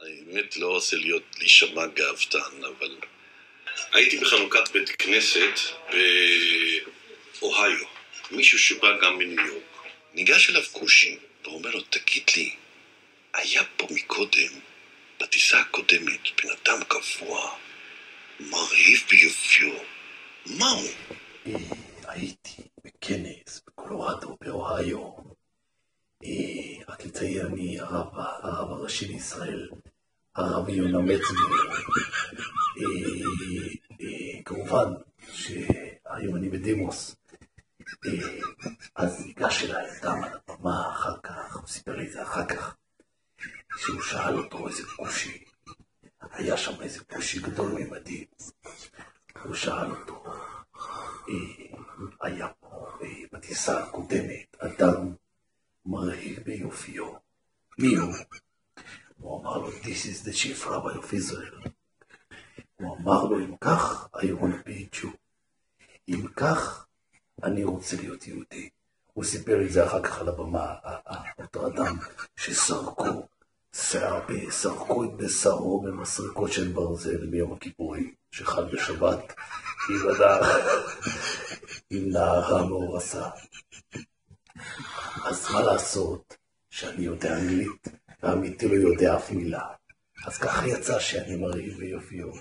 אני באמת לא רוצה להישמע גאוותן, אבל הייתי בחנוכת בית כנסת באוהיו. מישהו שבא גם מניו יורק. ניגש אליו כושי, ואומר לו, תגיד לי, היה פה מקודם, בטיסה הקודמת, בן אדם קבוע, מרהיב ביופיו. מה הוא? הייתי בכנס בקולורדו, באוהיו. רק לציין, אני הרב הראשי לישראל, הרב יונה מצגר. כמובן שהיום אני בדימוס. אז ניגש אליי אדם על הבמה אחר כך, הוא סיפר לי את זה אחר כך, שהוא שאל אותו איזה קושי, היה שם איזה קושי גדול ממדים, הוא שאל אותו, היה פה בטיסה הקודמת אדם מרהיב ביופיו, מי הוא? הוא אמר לו, this is the chief rabbi of Israel. הוא אמר לו, אם כך, I want to be Jew. אם כך, אני רוצה להיות יהודי. הוא סיפר לי זה אחר כך על הבמה, אותו אדם שסרקו את בשרו במסרקות של ברזל ביום הכיפורים, שחל בשבת, עם נערה מאורסה. אז מה לעשות שאני יודע אנגלית, ועמיתי לא יודע אף מילה. אז ככה יצא שאני מרהיב ביופיו.